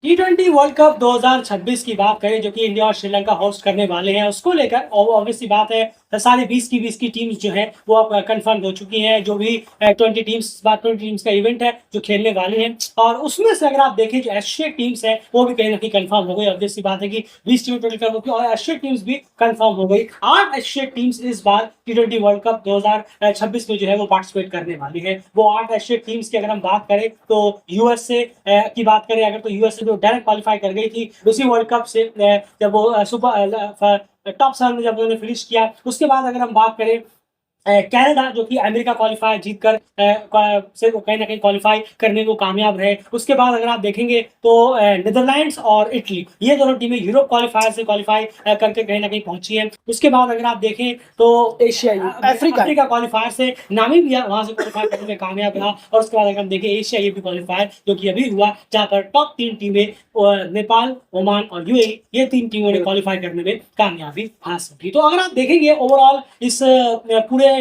T20 world cup 2026 की बात करें जो कि इंडिया और श्रीलंका होस्ट करने वाले हैं उसको लेकर ऑब्वियसली बात है। सारी 20 की टीम्स जो है वो अब कंफर्म हो चुकी हैं। जो भी 20 टीम्स का इवेंट है जो खेलने वाले हैं, और उसमें से अगर आप देखें जो एशियन टीम्स है वो भी कहीं ना कहीं कंफर्म हो गई। ऑब्वियसली बात है कि 20 टीम टोटल कर होगी और एशियन टीम्स भी कंफर्म हो गई। 8 एशियन टीम्स इस बार T20 वर्ल्ड कप 2026 में जो है वो पार्टिसिपेट करने वाली है। वो 8 एशियन टीम्स की अगर हम बात करें तो यूएसए की बात करें अगर, तो यूएसए जो डायरेक्ट क्वालिफाई कर गई थी उसी वर्ल्ड कप से, जब वो सुपर टॉप 7 में जब उन्होंने फिनिश किया। उसके बाद अगर हम बात करें कनाडा जो कि अमेरिका क्वालिफाई जीतकर से कहीं ना कहीं क्वालिफाई करने को कामयाब रहे। उसके बाद अगर आप देखेंगे तो नीदरलैंड्स और इटली, ये दोनों टीमें यूरोप क्वालिफायर से क्वालिफाई करके कहीं ना कहीं पहुंची हैं। उसके बाद अगर आप देखें तो अफ्रीका क्वालिफायर से नामीबिया वहां से क्वालिफाई करने में कामयाब रहा। और उसके बाद अगर हम देखें एशिया ये भी क्वालिफायर जो कि अभी हुआ, जहां पर टॉप 3 टीमें नेपाल, ओमान और यूएई, ये 3 टीमों ने क्वालिफाई करने में कामयाबी हासिल की। तो अगर आप देखेंगे ओवरऑल इस पूरे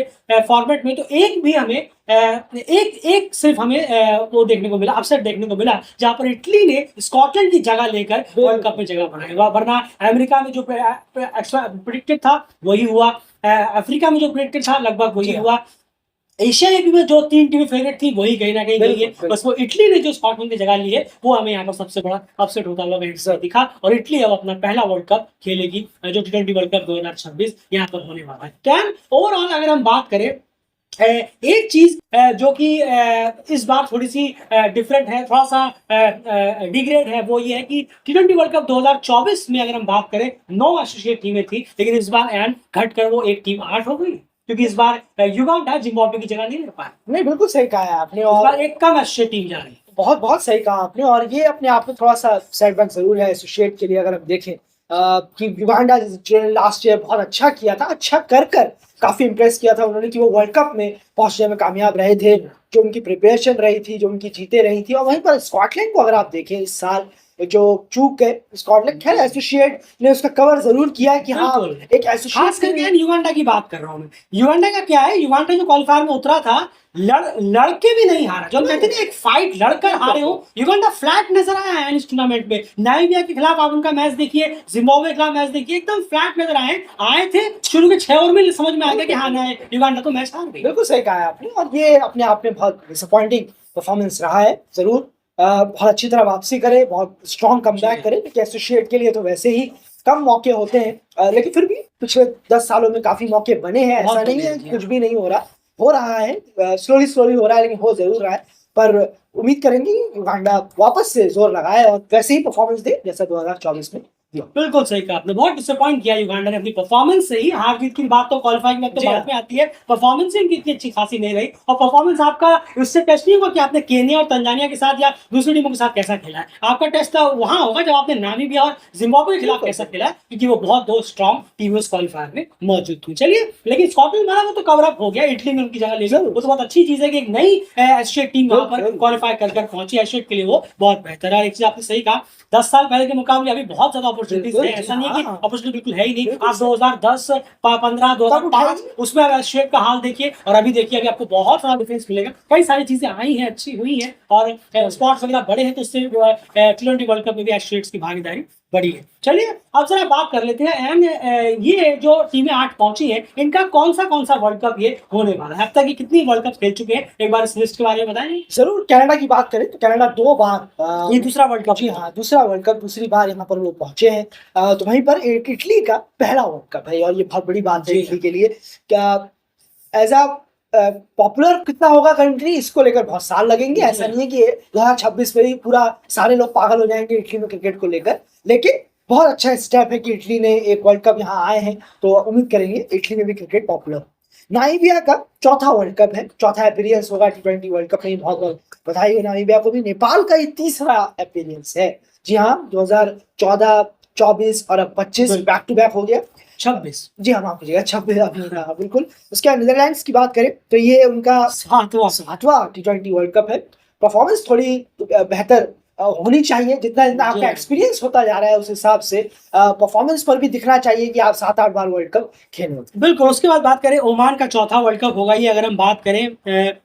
फॉर्मेट में, तो एक भी हमें एक सिर्फ हमें वो देखने को मिला, अपसेट देखने को मिला, जहां पर इटली ने स्कॉटलैंड की जगह लेकर वर्ल्ड कप में जगह बनाई। वरना अमेरिका में जो प्रिडिक्टेड था वही हुआ, अफ्रीका में जो प्रिडिक्टेड था लगभग वही हुआ, एशिया में जो 3 टीमें फेवरेट थी वही कहीं ना कहीं गई है। बस वो इटली ने जो स्कॉटलैंड की जगह ली है वो हमें यहाँ पर सबसे बड़ा अपसेट होता हुआ कहीं दिखा। और इटली अब अपना पहला वर्ल्ड कप खेलेगी जो T20 वर्ल्ड कप 2026 यहाँ पर होने वाला है। कैन ओवरऑल अगर हम बात करें, एक चीज जो कि इस बार थोड़ी सी डिफरेंट है, थोड़ा सा डिग्रेड है, वो ये है कि T20 वर्ल्ड कप 2024 में अगर हम बात करें 9 एसोसिएट टीमें थी, लेकिन इस बार एंड घटकर वो एक टीम 8 हो गई, क्योंकि इस बार युगांडा जिम्बाब्वे की जगह नहीं ले पाया। नहीं, बिल्कुल सही कहा है आपने, इस और बार एक कम एसोसिएट टीम जा रही है। बहुत बहुत सही कहा आपने। और ये अपने आप में थोड़ा सा सेटबैक जरूर है एसोसिएट के लिए। अगर हम देखें कि युगांडा लास्ट ईयर बहुत अच्छा किया था, अच्छा कर काफी इंप्रेस किया था उन्होंने कि वो वर्ल्ड कप में पहुंचने में कामयाब रहे थे, जो उनकी प्रिपरेशन रही थी, जो उनकी जीते रही थी। और वहीं पर स्कॉटलैंड को अगर आप देखें, इस साल जो चूक है स्कॉटलैंड, खैर एसोसिएट ने उसका कवर जरूर किया है कि हाँ एक खास करके युगांडा की बात कर रहा हूँ मैं। युगांडा का क्या है, युगांडा जो क्वालिफायर में उतरा था लड़के भी नहीं हारा, जो कहते हैं एक फाइट लड़कर हारे हो। युगांडा फ्लैट नजर आया है इस टूर्नामेंट में। नामीबिया के खिलाफ आप उनका मैच देखिए, जिम्बाब्वे के खिलाफ मैच देखिए, एकदम फ्लैट नजर आए थे। शुरू के 6 ओवर में समझ में आ गया कि हाँ युगांडा तो मैच हार गई। बिल्कुल सही कहा है आपने, और ये अपने आप में बहुत डिसअपॉइंटिंग परफॉर्मेंस रहा है। जरूर बहुत अच्छी तरह वापसी करे, बहुत स्ट्रॉन्ग कमबैक करे, क्योंकि एसोसिएट के लिए तो वैसे ही कम मौके होते हैं, लेकिन फिर भी पिछले 10 सालों में काफी मौके बने हैं। ऐसा नहीं है कुछ भी नहीं हो रहा है, स्लोली हो रहा है, लेकिन हो जरूर रहा है। पर उम्मीद करेंगे युगांडा वापस से जोर लगाए और वैसे ही परफॉर्मेंस दे जैसा 2024 में। बिल्कुल सही कहा आपने, बहुत डिसअपॉइंट किया युगांडा ने अपनी परफॉर्मेंस से ही। हार जीत की बात तो क्वालिफाइंग में तो बाद में आती है, परफॉर्मेंस से इनकी इतनी अच्छी खासी नहीं रही। और परफॉर्मेंस आपका इससे टेस्ट नहीं होगा कि आपने केन्या और तंजानिया के साथ या दूसरी टीमों के साथ कैसा खेला है। आपका टेस्ट वहां होगा जब आपने नामीबिया और जिम्बाब्वे के खिलाफ कैसा खेला है, क्योंकि वो बहुत दो स्ट्रॉन्ग टीम उस क्वालिफायर में मौजूद थी। चलिए, लेकिन स्कॉटलैंड वाला वो तो कवर अप हो गया, इटली में उनकी जगह ले गया, वो तो बहुत अच्छी चीज है कि एक नई एशियन टीम वहां पर क्वालिफाई कर पहुंची। एशियन के लिए वो बहुत बेहतर है। एक चीज आपने सही कहा, 10 साल पहले के मुकाबले अभी बहुत ज्यादा अपॉर्चुनिटीज है, ऐसा नहीं है कि अपॉर्चुनिटी बिल्कुल है ही नहीं। आप 2010, 15, 2005 उसमें एसोसिएट का हाल देखिए, और अभी देखिए, अभी आपको बहुत सारा डिफरेंस मिलेगा। कई सारी चीजें आई हैं, अच्छी हुई हैं, और स्पॉट्स वगैरह बड़े हैं, तो इससे T20 वर्ल्ड कप में भी एसोसिएट्स की भागीदारी बड़ी है। चलिए अब जरा बात कर लेते हैं, एंड ये जो टीमें 8 पहुंची हैं, इनका कौन सा वर्ल्ड कप ये होने वाला है। अब तक ये कितनी वर्ल्ड कप खेल चुके हैं, एक बार इस लिस्ट के बारे में बताएं। जरूर, कनाडा की बात करें तो कनाडा 2 बार, ये दूसरा वर्ल्ड कप, जी हाँ, दूसरा वर्ल्ड कप, दूसरी बार यहाँ पर वो पहुंचे हैं। तो वहीं पर इटली का पहला वर्ल्ड कप है, और ये बहुत बड़ी बात है इटली के लिए। क्या एज अ पॉपुलर कितना होगा कंट्री, इसको लेकर बहुत साल लगेंगे। ऐसा नहीं है कि 2026 में ही पूरा सारे लोग पागल हो जाएंगे इटली में क्रिकेट को लेकर, लेकिन बहुत अच्छा स्टेप है कि इटली ने एक वर्ल्ड कप यहाँ आए हैं, तो उम्मीद करेंगे इटली में भी क्रिकेट पॉपुलर। नामीबिया का चौथा वर्ल्ड कप है, चौथा अपीयरेंस होगा T20 वर्ल्ड कप में, बहुत बहुत बधाई हो नामीबिया को भी। नेपाल का ये तीसरा अपीयरेंस है, जी हाँ, 2014, 24 और अब 25 बैक टू बैक हो गया। 26, जी हाँ, माफ कीजिएगा, 26 बिल्कुल। उसके बाद नीदरलैंड्स की बात करें तो ये उनका 7वां T20 वर्ल्ड कप है। परफॉर्मेंस थोड़ी बेहतर होनी चाहिए, जितना जितना आपका एक्सपीरियंस होता जा रहा है उस हिसाब से परफॉर्मेंस पर भी दिखना चाहिए कि आप 7-8 बार वर्ल्ड कप खेले होते। बिल्कुल। उसके बाद बात करें, ओमान का चौथा वर्ल्ड कप होगा ये, अगर हम बात करें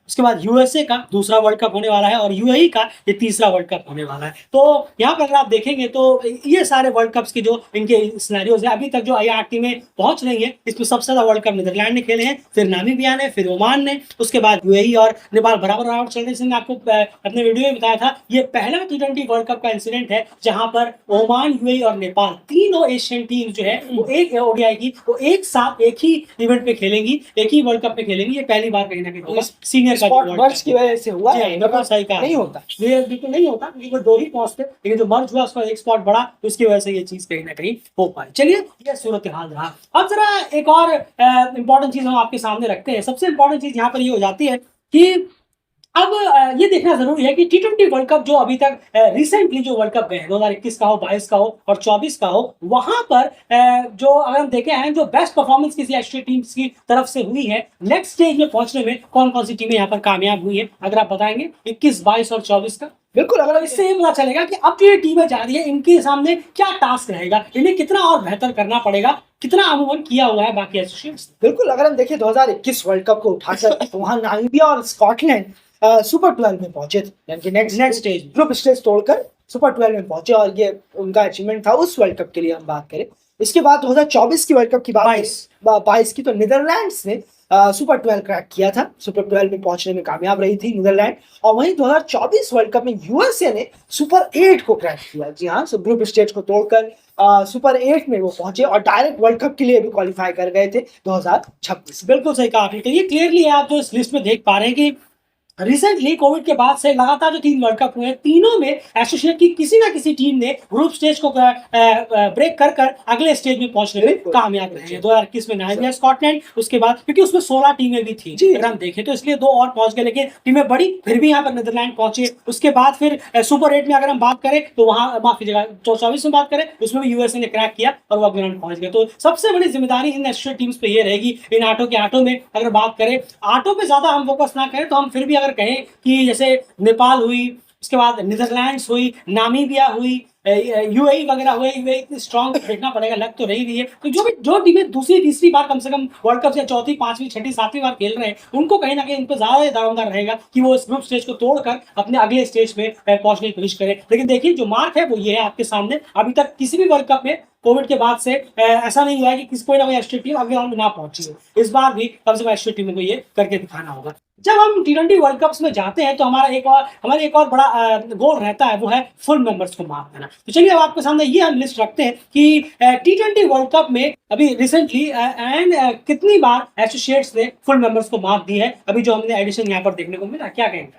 उसके बाद यूएसए का दूसरा वर्ल्ड कप होने वाला है और यूएई का ये तीसरा वर्ल्ड कप होने वाला है। तो यहाँ पर अगर आप देखेंगे तो ये सारे वर्ल्ड कप्स की जो इनके सिनेरियोज है, अभी तक जो 8 टीमें पहुंच रही हैं, इसमें सबसे ज्यादा वर्ल्ड कप नीदरलैंड ने खेले हैं, फिर नामीबिया ने, फिर ओमान ने, उसके बाद यूएई और नेपाल बराबर राउंड चल रहे हैं। आपको अपने वीडियो में बताया था, ये पहला T20 वर्ल्ड कप का इंसिडेंट है जहां पर ओमान, यूएई और नेपाल तीनों एशियन टीम जो है वो एक ओडीआई की वो एक साथ एक ही इवेंट पे खेलेंगी, एक ही वर्ल्ड कप में खेलेंगी। ये पहली बार कहीं ना कहीं होगा सीनियर का स्पॉट मर्ज की वजह से हुआ है, बिल्कुल सही कहा, नहीं होता, ये बिल्कुल नहीं होता, क्योंकि दो ही पहुंचते, लेकिन जो मर्ज हुआ उसका एक स्पॉट बढ़ा, तो इसकी वजह से ये चीज कहीं ना कहीं हो पाई। चलिए, ये सूरत हाल रहा। अब जरा एक और इंपॉर्टेंट चीज हम आपके सामने रखते हैं। सबसे इंपॉर्टेंट चीज यहाँ पर ये हो जाती है कि अब ये देखना जरूरी है कि T20 वर्ल्ड कप जो अभी तक रिसेंटली जो वर्ल्ड कप गए 2021 का हो, 22 का हो और 24 का हो, वहां पर जो अगर हम देखे हैं जो बेस्ट परफॉर्मेंस किसी एशियन टीम्स की तरफ से हुई है, नेक्स्ट स्टेज में पहुंचने में कौन कौन सी टीमें यहाँ पर कामयाब हुई है, अगर आप बताएंगे 21, 22 और 24 का। बिल्कुल, अगर इससे ये पता चलेगा कि अब जो ये टीमें जा रही है इनके सामने क्या टास्क रहेगा, इन्हें कितना और बेहतर करना पड़ेगा, कितना अमूमन किया हुआ है बाकी एसोसिएट्स। बिल्कुल, अगर हम देखें 2021 वर्ल्ड कप को उठाकर तो वहां नामीबिया और स्कॉटलैंड सुपर 12 में पहुंचे थे, यानी कि नेक्स्ट स्टेज ग्रुप स्टेज तोड़कर सुपर 12 में पहुंचे, और ये उनका अचीवमेंट था उस वर्ल्ड कप के लिए हम बात करें। इसके बाद 2024 की वर्ल्ड कप की बात 22 की, तो नीदरलैंड्स ने सुपर 12 क्रैक किया था, सुपर 12 में पहुंचने में कामयाब रही थी नीदरलैंड। और वहीं 2024 वर्ल्ड कप में यूएसए ने सुपर 8 को क्रैक किया। जी हाँ, ग्रुप स्टेज को तोड़कर सुपर 8 में वो पहुंचे और डायरेक्ट वर्ल्ड कप के लिए भी क्वालिफाई कर गए थे 2026। बिल्कुल सही कहा आपने। ये क्लियरली आप जो इस लिस्ट में देख पा रहे हैं कि रिसेंटली कोविड के बाद से लगातार जो 3 वर्ल्ड कप हुए, तीनों में एसोसिएट की किसी ना किसी टीम ने ग्रुप स्टेज को ब्रेक कर कर अगले स्टेज में पहुंचने में कामयाब रहे हैं। 2021 में नामीबिया, स्कॉटलैंड, उसके बाद क्योंकि उसमें 16 टीमें भी थी अगर हम देखें तो, इसलिए 2 और पहुंच गए, लेकिन टीमें बड़ी फिर भी यहाँ पर नीदरलैंड पहुंचे। उसके बाद फिर सुपर 8 में अगर हम बात करें तो वहां माफी जगह 24 में बात करें उसमें भी यूएसए ने क्रैक किया और वो अगले राउंड पहुंच गए। तो सबसे बड़ी जिम्मेदारी इन एसोसिएट टीम्स पे ये रहेगी, इन 8 के 8 में अगर बात करें, 8 पे ज्यादा हम फोकस ना करें तो हम फिर भी अगर कहें कि जैसे नेपाल हुई, उसके बाद नीदरलैंड्स हुई, नामीबिया हुई, यूएई वगैरह हुए, यूएई इतनी स्ट्रांग देखना पड़ेगा, लग तो रही है। तो जो टीमें दूसरी तीसरी बार कम से कम वर्ल्ड कप से चौथी, पांचवी, छठी, सातवीं बार खेल रहे हैं, उनको कहीं ना कहीं इन पर ज्यादा दारोमदार रहेगा कि वो इस ग्रुप स्टेज को तोड़कर अपने अगले स्टेज में पहुंचने की कोशिश करें। लेकिन देखिए, जो मार्क है वो ये है आपके सामने, अभी तक किसी भी वर्ल्ड कप में कोविड के बाद से ऐसा नहीं हुआ है कि किसी कोई ना कोई एसोसिएट टीम अगले राउंड में ना पहुंची है। इस बार भी कम से कम एसोसिएट टीम को ये करके दिखाना होगा। जब हम T20 वर्ल्ड कप्स में जाते हैं तो हमारा एक और बड़ा गोल रहता है, वो है फुल मेंबर्स को मार्क करना। तो चलिए, अब आपके सामने ये हम लिस्ट रखते हैं कि T20 वर्ल्ड कप में अभी रिसेंटली एंड कितनी बार एसोसिएट्स ने फुल मेंबर्स को मार्क दी है, अभी जो हमने एडिशन यहाँ पर देखने को मिला। क्या कहेंगे?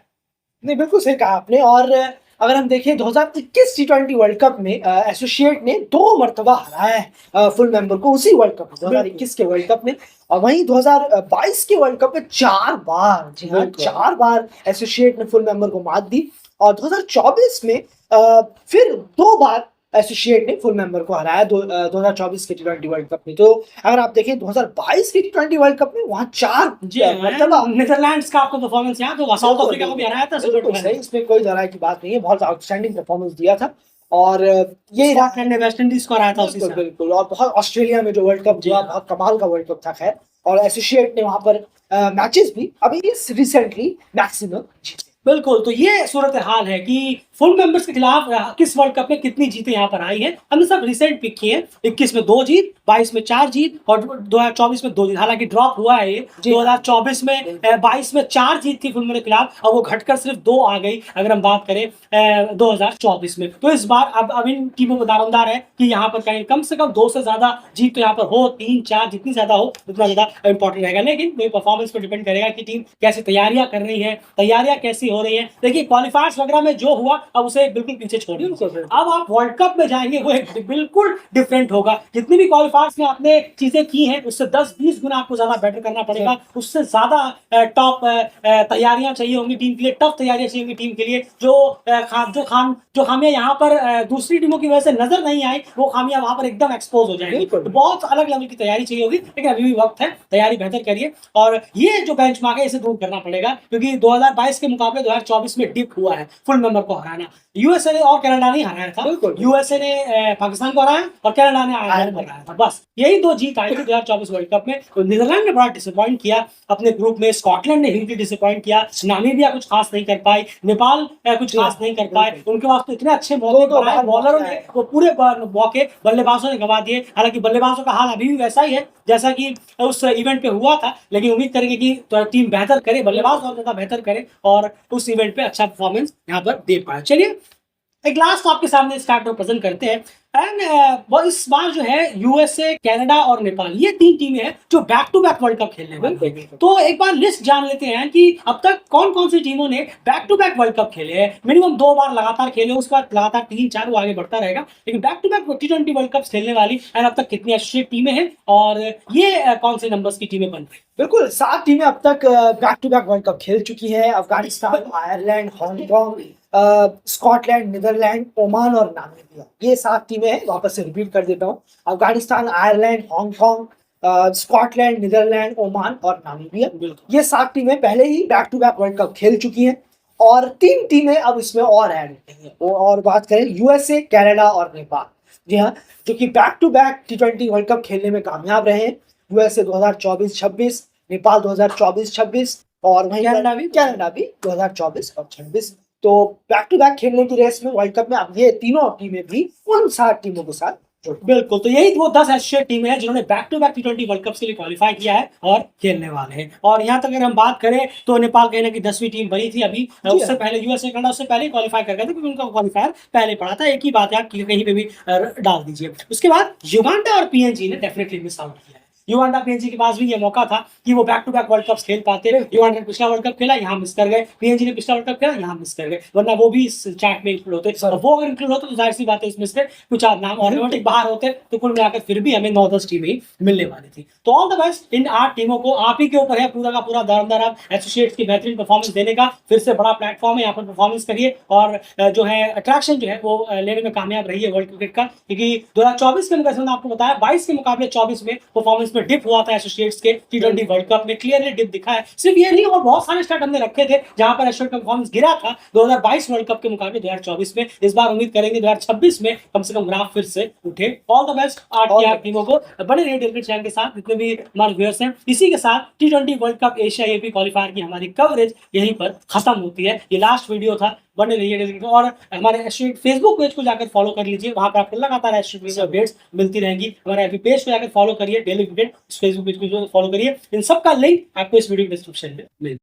नहीं, बिल्कुल सही कहा आपने। और अगर हम देखें 2021 T20 वर्ल्ड कप में एसोसिएट ने 2 मरतबा हराया है फुल मेंबर को, उसी वर्ल्ड कप 2021 के वर्ल्ड कप में, और वहीं 2022 के वर्ल्ड कप में 4 बार, जी हाँ, 4 बार एसोसिएट ने फुल मेंबर को मात दी। और 2024 में फिर 2 बार एसोसिएट ने फुल मेंबर को हराया 2024 के T20 वर्ल्ड कप में। तो अगर आप देखें 2022 के T20 वर्ल्ड कप में वहां 4 मतलब नीदरलैंड्स का आपको परफॉर्मेंस याद होगा, साउथ अफ्रीका को भी हराया था। इसमें कोई जरा की बात नहीं है, बहुत आउटस्टैंडिंग परफॉर्मेंस दिया था। और ये स्कॉटलैंड ने वेस्ट इंडीज को हराया था उसी साल। बिल्कुल, और बहुत ऑस्ट्रेलिया में जो वर्ल्ड कप हुआ, बहुत कमाल का वर्ल्ड कप था। खैर, और एसोसिएट ने वहां पर मैचेस भी अभी रिसेंटली मैक्सिमम जीते। बिल्कुल, तो ये सूरत हाल है कि फुल मेंबर्स के खिलाफ किस वर्ल्ड कप में कितनी जीतें यहाँ पर आई हैं। हमने सब रिसेंट पिक किए हैं। 21 में 2 जीत, 22 में 4 जीत और 2024 में 2 जीत। हालांकि ड्रॉप हुआ है ये 2024 में 22 में 4 जीत थी फुल मेंबर के खिलाफ, और वो घटकर सिर्फ 2 आ गई अगर हम बात करें 2024 में। तो इस बार अब इन टीमों में दारोमदार है कि यहाँ पर कहीं कम से कम 2 से ज्यादा जीत तो यहाँ पर हो, 3, 4 जितनी ज्यादा हो उतना ज्यादा इंपॉर्टेंट रहेगा। लेकिन वही परफॉर्मेंस पर डिपेंड करेगा कि टीम कैसे तैयारियां कर रही है, तैयारियां कैसी हो रही है। देखिए, क्वालिफायर्स वगैरह में जो हुआ अब उसे बिल्कुल पीछे छोड़ दीजिए। अब आप वर्ल्ड कप में जाएंगे, वो एक बिल्कुल डिफरेंट होगा। जितनी भी क्वालिफायर्स में आपने चीजें की हैं उससे 10-20 गुना आपको ज्यादा बेटर करना पड़ेगा, उससे ज्यादा टॉप तैयारियां चाहिए होंगी टीम के लिए, टफ तैयारियां चाहिए होंगी टीम के लिए। जो खामियां यहाँ पर दूसरी टीमों की वजह से नजर नहीं आई, वो खामियां वहां पर एकदम एक्सपोज हो जाएंगी। तो बहुत अलग लेवल की तैयारी चाहिए होगी, लेकिन अभी भी वक्त है, तैयारी बेहतर करिए। और ये जो बेंचमार्क है इसे दूर करना पड़ेगा, क्योंकि 2022 के मुकाबले 2024 में डिप हुआ है फुल मेंबर को हराना। यूएसए ने और कनाडा ने हराया था। बिल्कुल। यूएसए ने पाकिस्तान को हराया और कनाडा ने आयरलैंड को हराया था। बस यही दो जीत आई थी 2024 वर्ल्ड कप में। तो नीदरलैंड ने बड़ा डिसअपॉइंट किया अपने ग्रुप में, स्कॉटलैंड ने ह्यूजली डिसअपॉइंट किया, नामीबिया कुछ खास नहीं कर पाई, नेपाल कुछ खास नहीं कर पाए। उनके पास तो इतने अच्छे मौके बनाए बॉलरों ने, वो पूरे मौके बल्लेबाजों ने गंवा दिए। हालांकि बल्लेबाजों का हाल अभी भी वैसा ही है जैसा कि उस इवेंट पे हुआ था, लेकिन उम्मीद करेंगे कि तो टीम बेहतर करे, बल्लेबाज और ज्यादा बेहतर करे और उस इवेंट पे अच्छा परफॉर्मेंस यहाँ पर दे पाए। चलिए एक लास्ट आपके सामने स्टार्ट प्रेजेंट करते हैं। एंड वो इस बार जो है यूएसए, कनाडा और नेपाल, ये तीन टीमें हैं जो back to back world cup खेलने वाली हैं। तो एक बार लिस्ट जान लेते हैं कि अब तक कौन कौन सी टीमों ने back to back world cup खेले हैं। मिनिमम 2 बार लगातार खेले, उसके बाद लगातार 3-4 वो आगे बढ़ता रहेगा, लेकिन back to back T20 world cup खेलने वाली एंड अब तक कितनी एसोसिएट टीमें हैं और ये कौन से नंबर्स की टीमें बन रही? बिल्कुल 7 टीमें अब तक back to back world cup खेल चुकी हैं। Afghanistan, Ireland, Hong Kong, Scotland, Netherland, Oman और नामीबिया, ये 7 टीमें हैं। वापस से रिपीट कर देता हूँ, Afghanistan, Ireland, Hong Kong, Scotland, Netherland, Oman और नामीबिया, ये 7 टीमें पहले ही back to back world cup खेल चुकी हैं और 3 टीमें अब इसमें और ऐड होती हैं। और बात करें यूएसए, कनाडा और नेपाल, जी हाँ, जो कि back to back T20 world cup खेलने में कामयाब रहे हैं। यूएसए 2024-26, नेपाल 2024-26 और वहीं कनाडा भी 2024 और 26। तो बैक टू बैक खेलने की रेस में वर्ल्ड कप में अब ये तीनों टीमें भी उन 7 टीमों के साथ बिल्कुल। तो यही वो 10 एसोसिएट टीमें हैं जिन्होंने back to back T20 world cup के लिए क्वालिफाई किया है और खेलने वाले हैं। और यहाँ तक अगर हम बात करें तो नेपाल कहीं ना कि 10वीं टीम बनी थी अभी, उससे पहले यूएसए, कनाडा उससे पहले क्वालिफाई कर गए थे क्योंकि उनका क्वालिफायर पहले पड़ा था। एक ही बात है, आप कहीं पे भी डाल दीजिए। उसके बाद युगांडा और पीएनजी ने डेफिनेटली मिस आउट किया है। युगांडा, पीएनजी के पास भी ये मौका था कि वो back to back world cup खेल पाते। युगांडा ने पिछला वर्ल्ड कप खेला, यहाँ मिस कर गए। पीएनजी ने पिछला वर्ल्ड कप खेला, यहाँ मिस कर गए, वरना वो भी इस चैट में इंक्लूड होते। वो अगर इंक्लूड होते तो जाहिर सी बात है इसमें से कुछ नाम ऑटोमेटिक बाहर होते, तो कुल मिलाकर फिर भी हमें 9-10 टीमें ही मिलने वाली थी। तो ऑल द बेस्ट इन 8 टीमों को। आप ही के ऊपर है पूरा का पूरा दारोमदार आप एसोसिएट्स की बेहतरीन परफॉर्मेंस देने का। फिर से बड़ा प्लेटफॉर्म है, यहाँ पर परफॉर्मेंस करिए और जो है अट्रैक्शन जो है वो लेने में कामयाब रही है वर्ल्ड क्रिकेट का। क्योंकि 2024 के मुकाबले आपको बताया 22 के मुकाबले 24 में परफॉर्मेंस में डिप हुआ था एसोसिएट्स के। T20 वर्ल्ड कप में क्लियरली डिप दिखा है। सिर्फ ये नहीं, और बहुत सारे स्टार्ट हमने रखे थे जहां पर एसोसिएट का परफॉर्मेंस गिरा था 2022 वर्ल्ड कप के मुकाबले 2024 में। इस बार उम्मीद करेंगे 2026 में कम से कम ग्राफ फिर से उठे। ऑल द बेस्ट 8 टीमों को। बने रहिए डेली चैनल के साथ, जितने भी हमारे व्यूअर्स हैं। इसी के साथ T20 world cup Asia AP qualifier की हमारी कवरेज यहीं पर खत्म होती है। ये लास्ट वीडियो था। बने रहिए और हमारे एसोसिएट फेसबुक पेज को जाकर फॉलो कर लीजिए, वहां पर आपको लगातार एसोसिएट अपडेट्स मिलती रहेंगी। हमारे एपी पेज को जाकर फॉलो करिए, डेली अपडेट फेसबुक पेज को फॉलो करिए। इन सब का लिंक आपको इस वीडियो डिस्क्रिप्शन में मिल